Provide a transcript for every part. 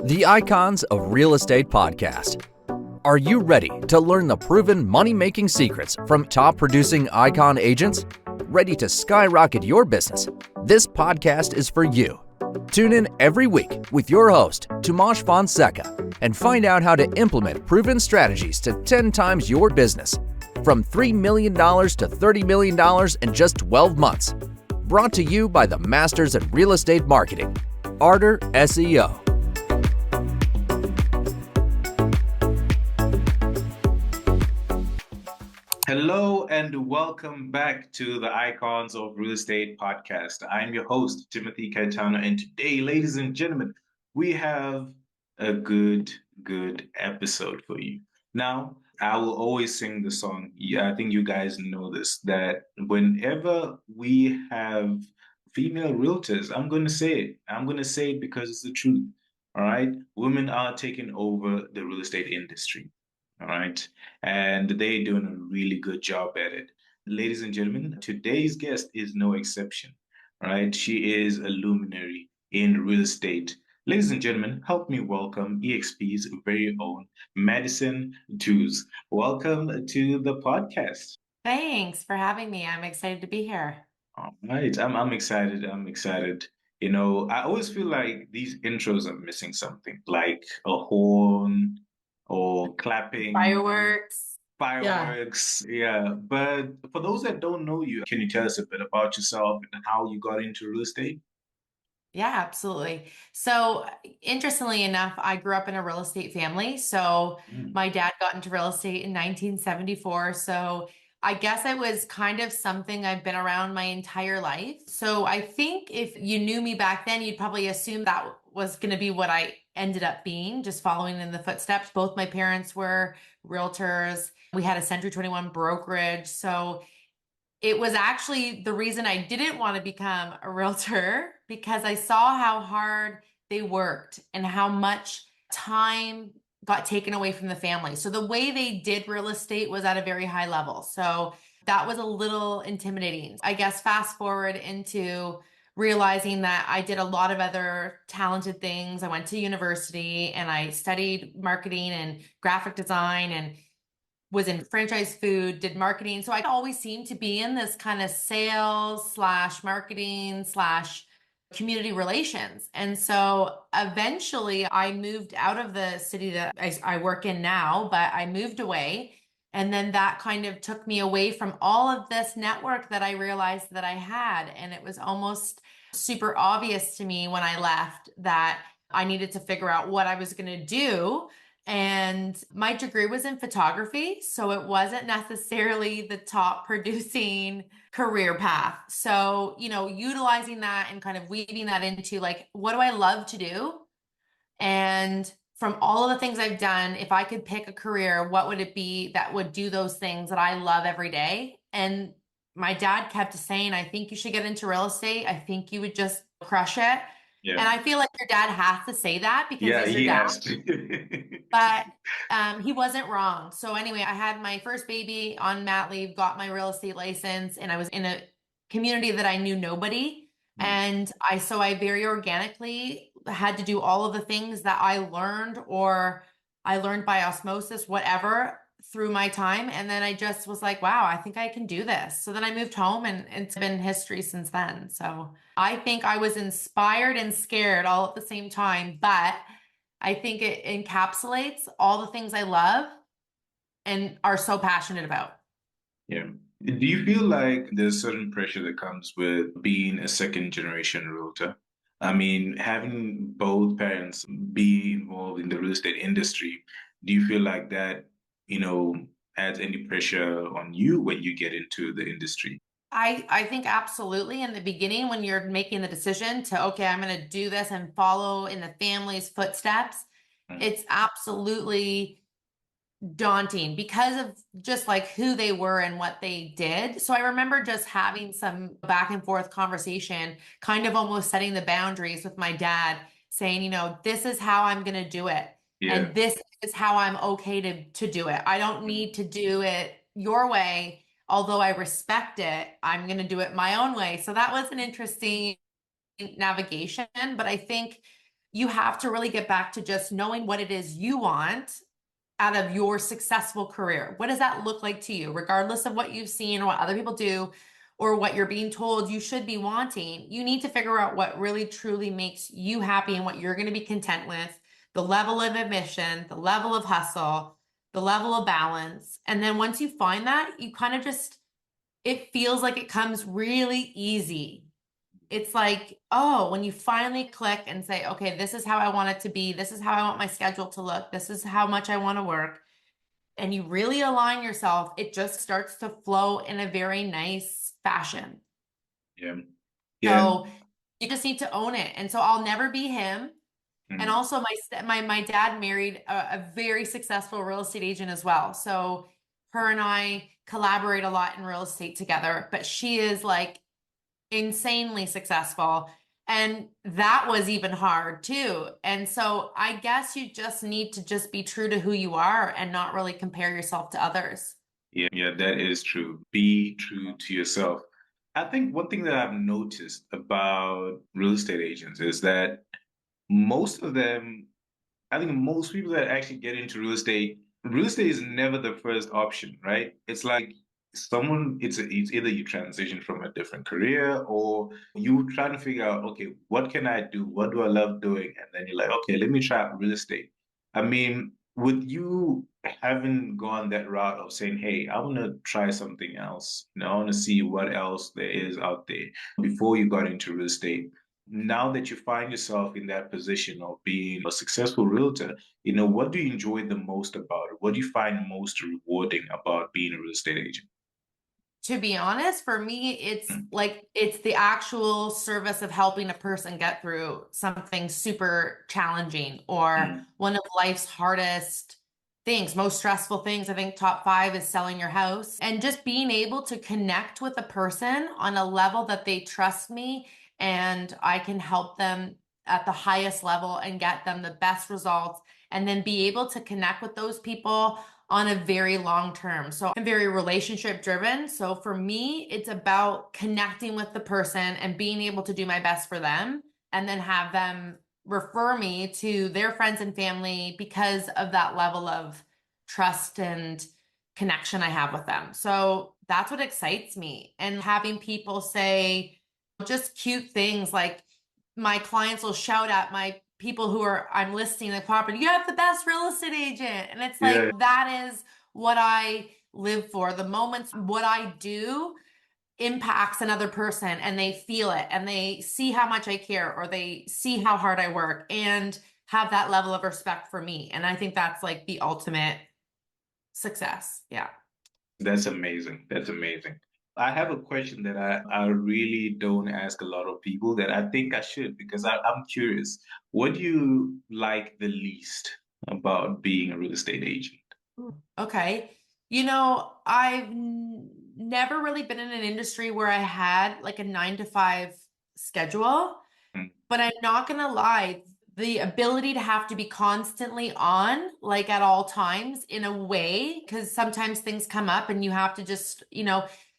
The Icons of Real Estate Podcast. Are you ready to learn the proven money-making secrets from top-producing Icon agents? Ready to skyrocket your business? This podcast is for you. Tune in every week with your host, Tomasz Fonseca, and find out how to implement proven strategies to 10 times your business. From $3 million to $30 million in just 12 months. Brought to you by the Masters in Real Estate Marketing, Arter SEO. Hello and welcome back to the Icons of Real Estate podcast. I'm your host, Timothy Kaitano, and today, ladies and gentlemen, we have a good episode for you. Now, I will always sing the song. Yeah, I think you guys know this, that whenever we have female realtors, I'm going to say it. I'm going to say it because it's the truth. All right. Women are taking over the real estate industry. All right. And they're doing a really good job at it. Ladies and gentlemen, today's guest is no exception. All right. She is a luminary in real estate. Ladies and gentlemen, help me welcome EXP's very own Madison Twose. Welcome to the podcast. Thanks for having me. I'm excited to be here. All right. I'm excited. I'm excited. You know, I always feel like these intros are missing something, like a horn or clapping. Fireworks. Fireworks, yeah. But for those that don't know you, can you tell us a bit about yourself and how you got into real estate? Yeah, absolutely. So, interestingly enough, I grew up in a real estate family. So, my dad got into real estate in 1974. So, I guess it was kind of something I've been around my entire life. So, I think if you knew me back then, you'd probably assume that was going to be what I ended up being, just following in the footsteps. Both my parents were realtors. We had a Century 21 brokerage. So, it was actually the reason I didn't want to become a realtor because I saw how hard they worked and how much time got taken away from the family. So the way they did real estate was at a very high level. So that was a little intimidating. I guess fast forward into realizing that I did a lot of other talented things. I went to university and I studied marketing and graphic design and was in franchise food, did marketing. So I always seemed to be in this kind of sales slash marketing slash community relations. And so eventually I moved out of the city that I work in now, but I moved away. And then that kind of took me away from all of this network that I realized that I had. And it was almost super obvious to me when I left that I needed to figure out what I was going to do. And my degree was in photography, so it wasn't necessarily the top producing career path. So, utilizing that and kind of weaving that into like, what do I love to do? And from all of the things I've done, if I could pick a career, what would it be that would do those things that I love every day? And my dad kept saying, I think you should get into real estate. I think you would just crush it. Yeah. And I feel like your dad has to say that because he's your dad. Has to. But he wasn't wrong. So anyway, I had my first baby on mat leave, got my real estate license, and I was in a community that I knew nobody. And I very organically had to do all of the things that I learned or I learned by osmosis, whatever, through my time. And then I just was like, wow, I think I can do this. So then I moved home and it's been history since then. So I think I was inspired and scared all at the same time, but I think it encapsulates all the things I love and are so passionate about. Yeah. Do you feel like there's certain pressure that comes with being a second generation realtor? I mean, having both parents be involved in the real estate industry, do you feel like that, adds any pressure on you when you get into the industry? I think absolutely in the beginning when you're making the decision to, okay, I'm going to do this and follow in the family's footsteps, it's absolutely daunting because of just like who they were and what they did. So I remember just having some back and forth conversation, kind of almost setting the boundaries with my dad, saying, this is how I'm going to do it. Yeah. And this is how I'm okay to do it. I don't need to do it your way. Although I respect it, I'm going to do it my own way. So that was an interesting navigation. But I think you have to really get back to just knowing what it is you want out of your successful career. What does that look like to you, regardless of what you've seen or what other people do or what you're being told you should be wanting? You need to figure out what really truly makes you happy and what you're going to be content with, the level of admission, the level of hustle, the level of balance. And then once you find that, you kind of just, it feels like it comes really easy. It's like, oh, when you finally click and say, okay, this is how I want it to be. This is how I want my schedule to look. This is how much I want to work. And you really align yourself, it just starts to flow in a very nice fashion. Yeah. So you just need to own it. And so I'll never be him. And also my dad married a very successful real estate agent as well. So her and I collaborate a lot in real estate together, but she is like insanely successful. And that was even hard too. And so I guess you just need to just be true to who you are and not really compare yourself to others. Yeah, that is true. Be true to yourself. I think one thing that I've noticed about real estate agents is that most of them, I think most people that actually get into real estate is never the first option, right? It's like it's either you transition from a different career or you try to figure out, okay, what can I do? What do I love doing? And then you're like, okay, let me try out real estate. I mean, with you having gone that route of saying, hey, I want to try something else, I want to see what else there is out there before you got into real estate. Now that you find yourself in that position of being a successful realtor, what do you enjoy the most about it? What do you find most rewarding about being a real estate agent? To be honest, for me, it's like it's the actual service of helping a person get through something super challenging or Mm. one of life's hardest things, most stressful things. I think top five is selling your house and just being able to connect with a person on a level that they trust me and I can help them at the highest level and get them the best results and then be able to connect with those people on a very long term. So I'm very relationship driven. So for me, it's about connecting with the person and being able to do my best for them and then have them refer me to their friends and family because of that level of trust and connection I have with them. So that's what excites me. And having people say just cute things like my clients will shout at my people who are I'm listing the property, you have the best real estate agent. And it's Yeah. like that is what I live for. The moments what I do impacts another person and they feel it and they see how much I care or they see how hard I work and have that level of respect for me. And I think that's like the ultimate success. Yeah. That's amazing. That's amazing. I have a question that I really don't ask a lot of people that I think I should because I'm curious. What do you like the least about being a real estate agent? Okay. I've never really been in an industry where I had like a 9 to 5 schedule, Mm. but I'm not gonna lie, the ability to have to be constantly on, like at all times in a way, because sometimes things come up and you have to just,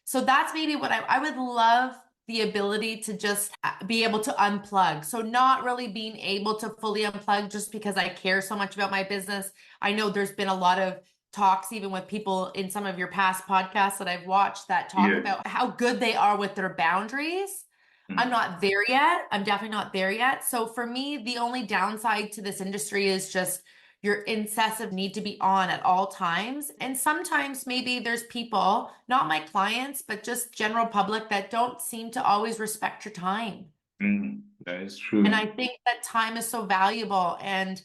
so that's maybe what I would love the ability to just be able to unplug. So not really being able to fully unplug just because I care so much about my business. I know there's been a lot of talks even with people in some of your past podcasts that I've watched that talk Yeah. about how good they are with their boundaries. I'm Mm. not there yet. I'm definitely not there yet. So for me, the only downside to this industry is just your incessant need to be on at all times. And sometimes maybe there's people, not my clients, but just general public that don't seem to always respect your time. Mm. That is And true. I think that time is so valuable. And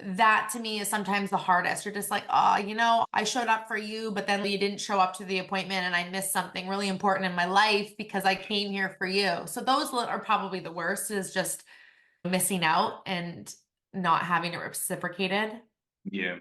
that to me is sometimes the hardest. You're just like, oh, I showed up for you, but then you didn't show up to the appointment and I missed something really important in my life because I came here for you. So those are probably the worst is just missing out and not having it reciprocated. Yeah.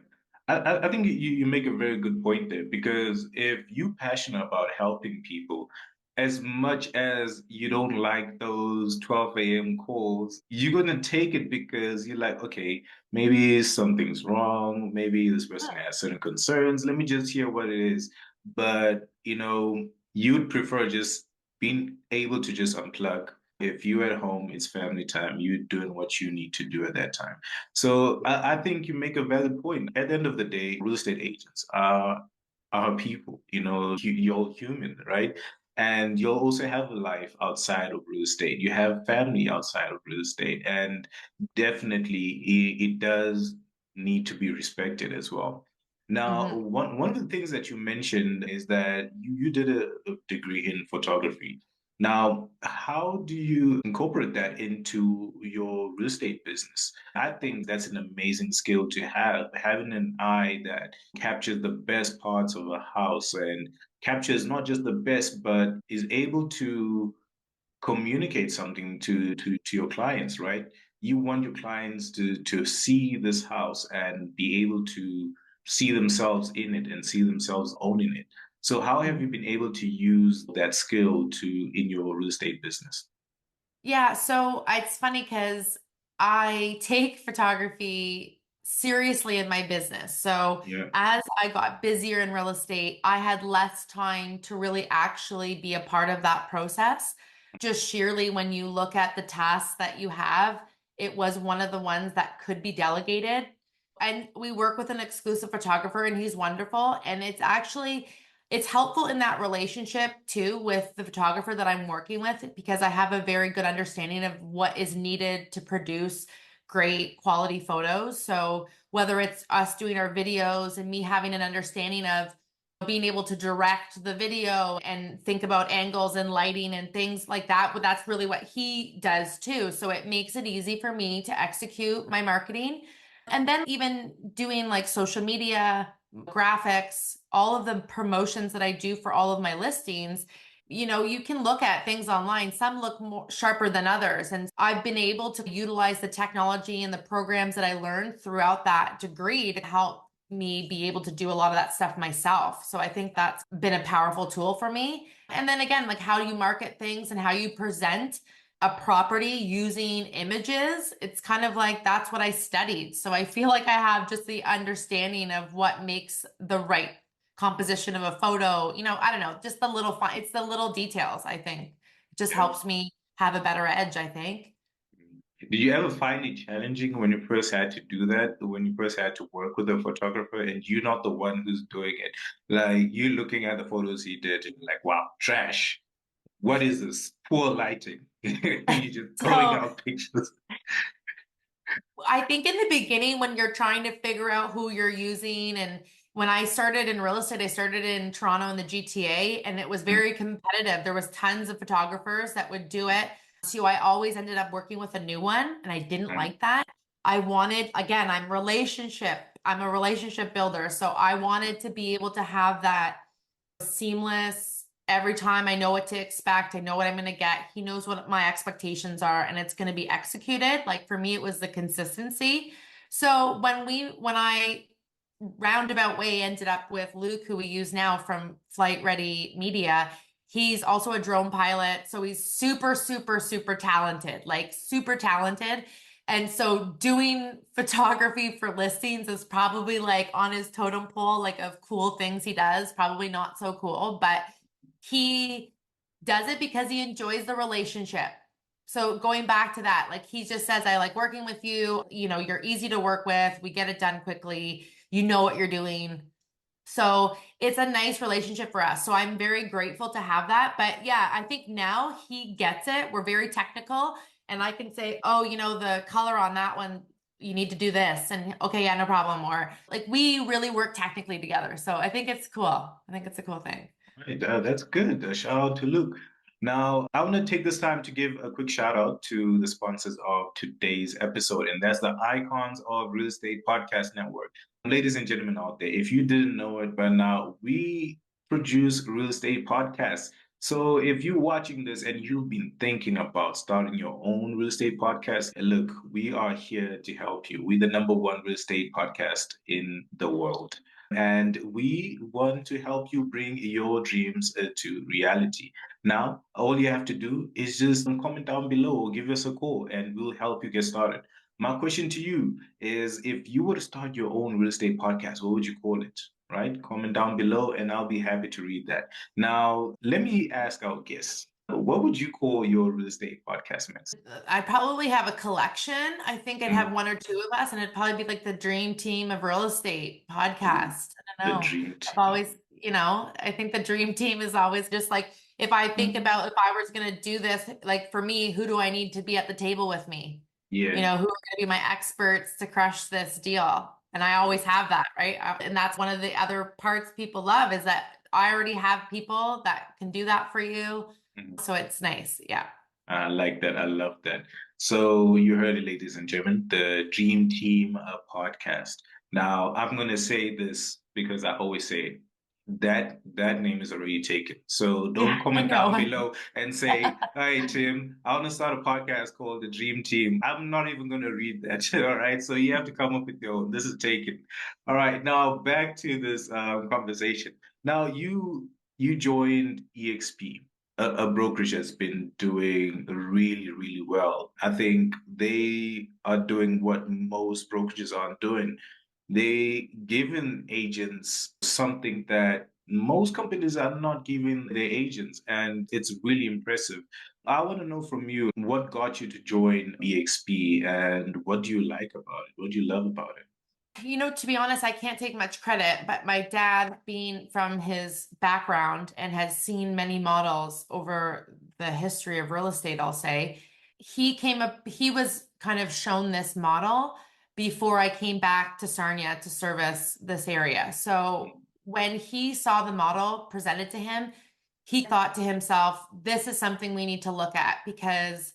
I think you make a very good point there because if you're passionate about helping people, as much as you don't like those 12 a.m. calls, you're going to take it because you're like, okay, maybe something's wrong. Maybe this person has certain concerns. Let me just hear what it is. But, you'd prefer just being able to just unplug If you're at home, it's family time. You're doing what you need to do at that time. So I think you make a valid point. At the end of the day, real estate agents are people. You're human, right? And you'll also have a life outside of real estate. You have family outside of real estate, and definitely it does need to be respected as well. Now, Mhm. one of the things that you mentioned is that you did a degree in photography. Now, how do you incorporate that into your real estate business? I think that's an amazing skill to have, having an eye that captures the best parts of a house and captures not just the best, but is able to communicate something to your clients, right? You want your clients to see this house and be able to see themselves in it and see themselves owning it. So how have you been able to use that skill to in your real estate business? Yeah, so it's funny because I take photography seriously in my business. So Yeah. as I got busier in real estate, I had less time to really actually be a part of that process. Just sheerly, when you look at the tasks that you have, it was one of the ones that could be delegated. And we work with an exclusive photographer, and he's wonderful. And it's helpful in that relationship too with the photographer that I'm working with, because I have a very good understanding of what is needed to produce great quality photos. So whether it's us doing our videos and me having an understanding of being able to direct the video and think about angles and lighting and things like that, but that's really what he does too. So it makes it easy for me to execute my marketing. And then even doing like social media, graphics, all of the promotions that I do for all of my listings, you can look at things online. Some look more sharper than others. And I've been able to utilize the technology and the programs that I learned throughout that degree to help me be able to do a lot of that stuff myself. So I think that's been a powerful tool for me. And then again, like how you market things and how you present a property using images, it's kind of like that's what I studied. So I feel like I have just the understanding of what makes the right composition of a photo. I don't know, just it's the little details, I think. It just Yeah. helps me have a better edge, I think. Did you ever find it challenging when you first had to do that, when you first had to work with a photographer and you're not the one who's doing it? Like you looking at the photos he did and like, wow, trash. What is this? Poor lighting. You're just throwing So out pictures. I think in the beginning, when you're trying to figure out who you're using, and when I started in real estate, I started in Toronto in the GTA, and it was very competitive. There was tons of photographers that would do it. So I always ended up working with a new one, and I didn't Mhm. like that. I wanted, again, I'm a relationship builder. So I wanted to be able to have that seamless. Every time I know what to expect, I know what I'm going to get. He knows what my expectations are, and it's going to be executed. Like for me, it was the consistency. So when I roundabout way ended up with Luke, who we use now from Flight Ready Media, he's also a drone pilot. So he's super, super, super talented, like super talented. And so doing photography for listings is probably like on his totem pole, like of cool things he does, probably not so cool, but he does it because he enjoys the relationship. So going back to that, like he just says, I like working with you. You're easy to work with. We get it done quickly. You know what you're doing. So it's a nice relationship for us. So I'm very grateful to have that. But yeah, I think now he gets it. We're very technical. And I can say, oh, the color on that one, you need to do this. And okay, yeah, no problem. Or like we really work technically together. So I think it's cool. I think it's a cool thing. Right, that's good. A shout out to Luke. Now, I want to take this time to give a quick shout out to the sponsors of today's episode, and that's the Icons of Real Estate Podcast Network. Ladies and gentlemen out there, if you didn't know it by now, we produce real estate podcasts. So if you're watching this and you've been thinking about starting your own real estate podcast, look, we are here to help you. We're the number one real estate podcast in the world. And we want to help you bring your dreams to reality. Now, all you have to do is just comment down below or give us a call and we'll help you get started. My question to you is if you were to start your own real estate podcast, what would you call it? Right? Comment down below and I'll be happy to read that. Now, let me ask our guests. What would you call your real estate podcast, man? I probably have a collection. I think I'd Mm, have one or two of us, and it'd probably be like the dream team of real estate ooh, podcast. I the don't know. dream I've team. always, I think the dream team is always just like, if I think Mm, about if I was going to do this, like for me, who do I need to be at the table with me? yeah. Who are going to be my experts to crush this deal? And I always have that, right? And that's one of the other parts people love is that I already have people that can do that for you. Mhm. So it's nice. Yeah. I like that. I love that. So you heard it, ladies and gentlemen, the Dream Team podcast. Now I'm going to say this because I always say that name is already taken. So don't Yeah, I comment down know. below and say, "Hey Tim, I want to start a podcast called the Dream Team." I'm not even going to read that. All right. So you have to come up with your own. This is taken. All right. Now back to this conversation. Now you joined EXP, a brokerage has been doing really, really well. I think they are doing what most brokerages aren't doing. They giving agents something that most companies are not giving their agents, and it's really impressive. I want to know from you what got you to join EXP and what do you like about it? What do you love about it? To be honest, I can't take much credit, but my dad, being from his background and has seen many models over the history of real estate, I'll say, he was kind of shown this model before I came back to Sarnia to service this area. So when he saw the model presented to him, he thought to himself, this is something we need to look at because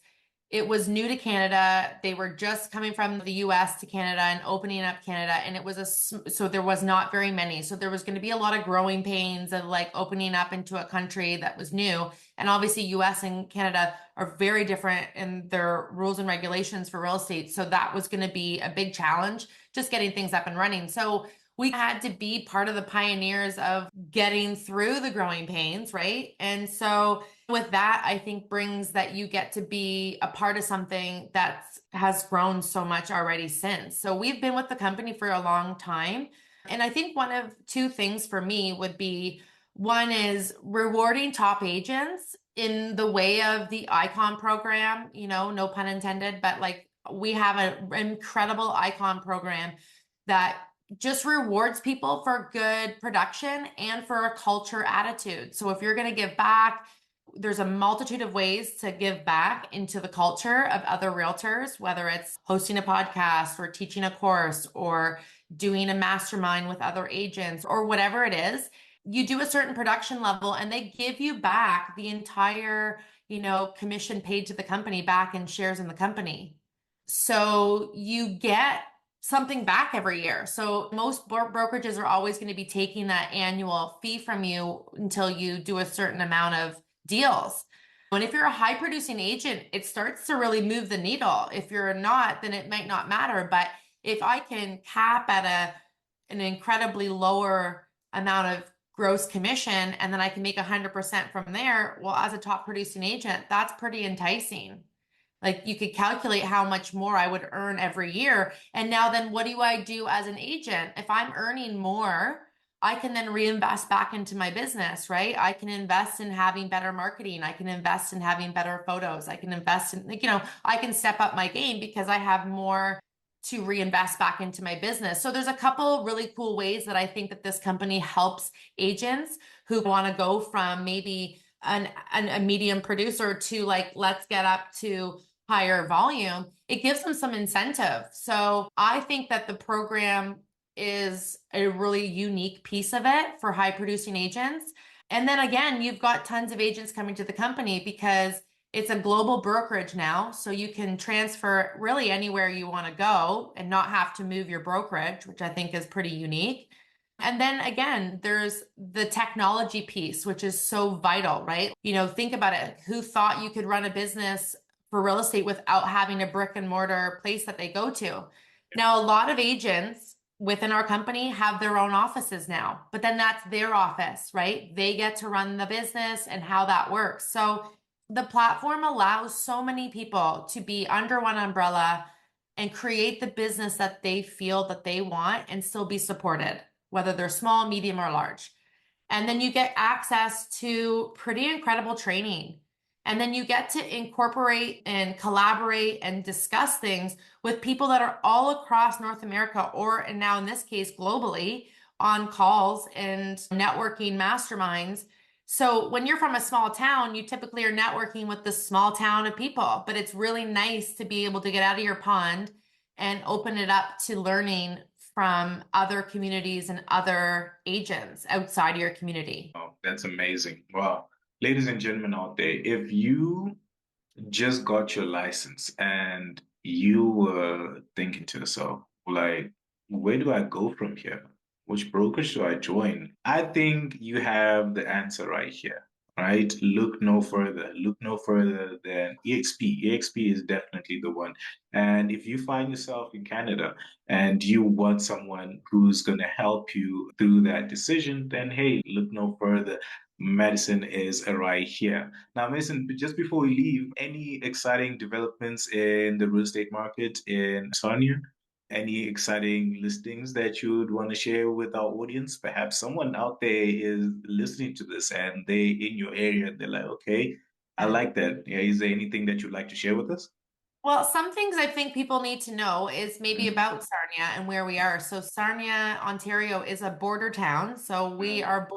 it was new to Canada. They were just coming from the US to Canada and opening up Canada. And it was so there was not very many. So there was going to be a lot of growing pains of like opening up into a country that was new. And obviously, US and Canada are very different in their rules and regulations for real estate. So that was going to be a big challenge, just getting things up and running. So we had to be part of the pioneers of getting through the growing pains, right? And so with that, I think brings that you get to be a part of something that has grown so much already since. So we've been with the company for a long time. And I think one of two things for me would be one is rewarding top agents in the way of the Icon program, no pun intended, but like we have an incredible Icon program that just rewards people for good production and for a culture attitude. So if you're going to give back, there's a multitude of ways to give back into the culture of other realtors, whether it's hosting a podcast or teaching a course or doing a mastermind with other agents or whatever it is. You do a certain production level and they give you back the entire, commission paid to the company back in shares in the company. So you get something back every year. So most brokerages are always going to be taking that annual fee from you until you do a certain amount of deals. And if you're a high producing agent, it starts to really move the needle. If you're not, then it might not matter. But if I can cap at an incredibly lower amount of gross commission and then I can make 100% from there, well, as a top producing agent, that's pretty enticing. Like you could calculate how much more I would earn every year. And now then what do I do as an agent? If I'm earning more, I can then reinvest back into my business, right? I can invest in having better marketing. I can invest in having better photos. I can invest in, I can step up my game because I have more to reinvest back into my business. So there's a couple really cool ways that I think that this company helps agents who want to go from maybe a medium producer to like, let's get up to higher volume. It gives them some incentive. So I think that the program is a really unique piece of it for high producing agents. And then again, you've got tons of agents coming to the company because it's a global brokerage now. So you can transfer really anywhere you want to go and not have to move your brokerage, which I think is pretty unique. And then again, there's the technology piece, which is so vital, right? Think about it. Who thought you could run a business for real estate without having a brick and mortar place that they go to? Now, a lot of agents within our company have their own offices now, but then that's their office, right? They get to run the business and how that works. So the platform allows so many people to be under one umbrella and create the business that they feel that they want and still be supported, whether they're small, medium, or large. And then you get access to pretty incredible training. And then you get to incorporate and collaborate and discuss things with people that are all across North America, or and now in this case, globally, on calls and networking masterminds. So when you're from a small town, you typically are networking with the small town of people, but it's really nice to be able to get out of your pond and open it up to learning from other communities and other agents outside of your community. Oh, that's amazing. Wow. Ladies and gentlemen out there, if you just got your license and you were thinking to yourself, like, where do I go from here? Which broker should I join? I think you have the answer right here, right? Look no further. Look no further than EXP. EXP is definitely the one. And if you find yourself in Canada and you want someone who's going to help you through that decision, then hey, look no further. Madison is right here. Now, Mason, just before we leave, any exciting developments in the real estate market in Sarnia? Any exciting listings that you would want to share with our audience? Perhaps someone out there is listening to this and they in your area, they're like, okay, I like that. Yeah, is there anything that you'd like to share with us? Well, some things I think people need to know is maybe Mm, about Sarnia and where we are. So Sarnia, Ontario is a border town. So we mm, are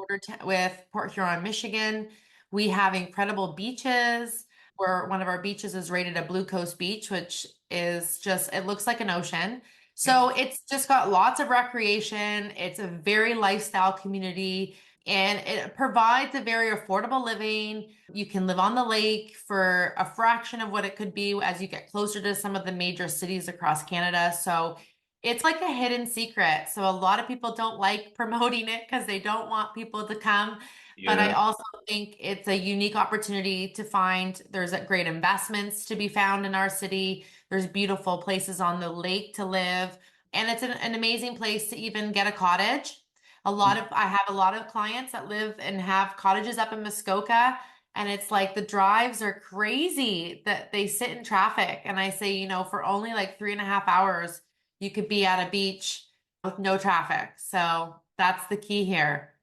with Port Huron, Michigan. We have incredible beaches. Where one of our beaches is rated a Blue Coast beach, which is just, it looks like an ocean. So mm. it's just got lots of recreation. It's a very lifestyle community and it provides a very affordable living. You can live on the lake for a fraction of what it could be as you get closer to some of the major cities across Canada. So it's like a hidden secret. So a lot of people don't like promoting it because they don't want people to come. But I Yeah. also think it's a unique opportunity to find there's great investments to be found in our city. There's beautiful places on the lake to live. And it's an amazing place to even get a cottage. I have a lot of clients that live and have cottages up in Muskoka, and it's like the drives are crazy that they sit in traffic. And I say, for only like 3.5 hours, you could be at a beach with no traffic. So that's the key here.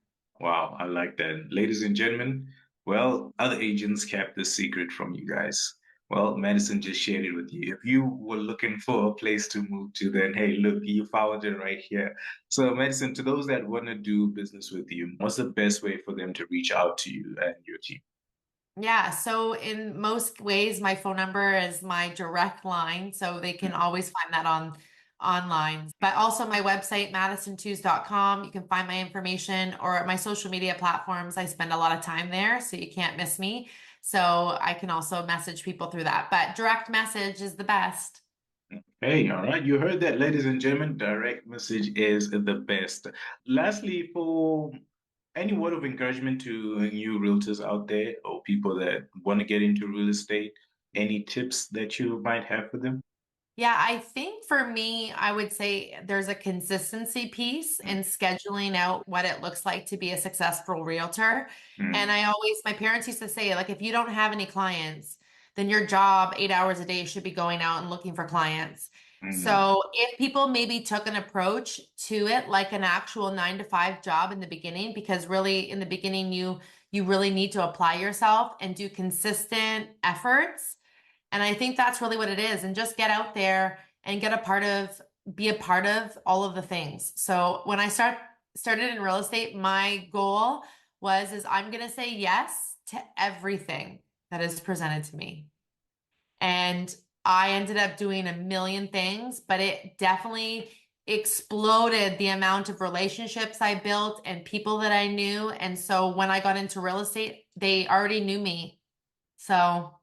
Wow, I like that. Ladies and gentlemen, well, other agents kept this secret from you guys. Well, Madison just shared it with you. If you were looking for a place to move to, then hey, look, you found it right here. So, Madison, to those that want to do business with you, what's the best way for them to reach out to you and your team? Yeah, so in most ways, my phone number is my direct line, so they can always find that online. But also my website, MadisonTwose.com. You can find my information or at my social media platforms. I spend a lot of time there, so you can't miss me. So I can also message people through that. But direct message is the best. Hey, all right, you heard that, ladies and gentlemen. Direct message is the best. Lastly, for any word of encouragement to new realtors out there or people that want to get into real estate, any tips that you might have for them? Yeah, I think for me, I would say there's a consistency piece in scheduling out what it looks like to be a successful realtor. And Mm, my parents used to say, like, if you don't have any clients, then your job 8 hours a day should be going out and looking for clients. mm, So if people maybe took an approach to it like an actual 9 to 5 job in the beginning, because really in the beginning, you really need to apply yourself and do consistent efforts, and I think that's really what it is. And just get out there and be a part of all of the things. So when I started in real estate, my goal is I'm going to say yes to everything that is presented to me. And I ended up doing a million things, but it definitely exploded the amount of relationships I built and people that I knew. And so when I got into real estate, they already knew me. So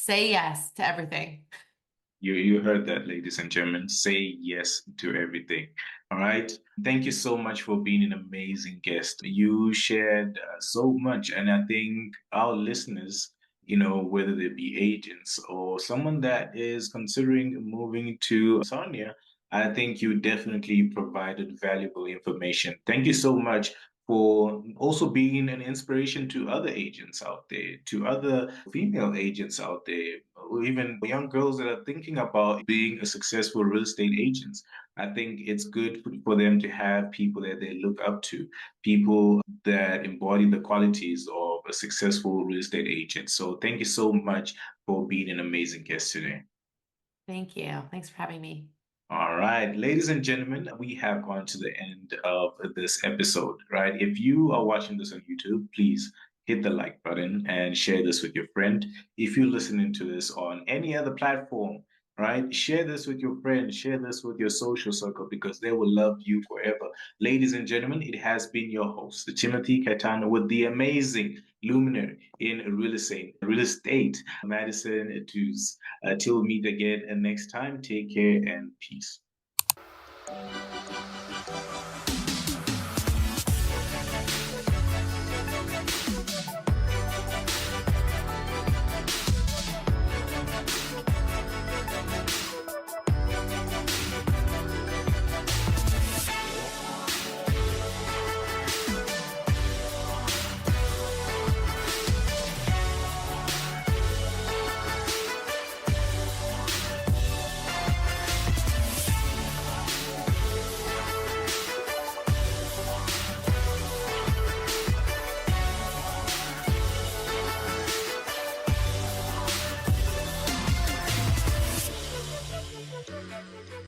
say yes to everything. you heard that, ladies and gentlemen. Say yes to everything. All right. Thank you so much for being an amazing guest. You shared so much, and I think our listeners, whether they be agents or someone that is considering moving to Sarnia, I think you definitely provided valuable information. Thank you so much for also being an inspiration to other agents out there, to other female agents out there, or even young girls that are thinking about being a successful real estate agents. I think it's good for them to have people that they look up to, people that embody the qualities of a successful real estate agent. So thank you so much for being an amazing guest today. Thank you. Thanks for having me. All right, ladies and gentlemen, we have gone to the end of this episode, right? If you are watching this on YouTube, please hit the like button and share this with your friend. If you're listening to this on any other platform, right, share this with your friends, share this with your social circle because they will love you forever. Ladies and gentlemen, it has been your host, Timothy Kaitano, with the amazing luminary in real estate, Madison Twose. Till we meet again and next time, take care and peace.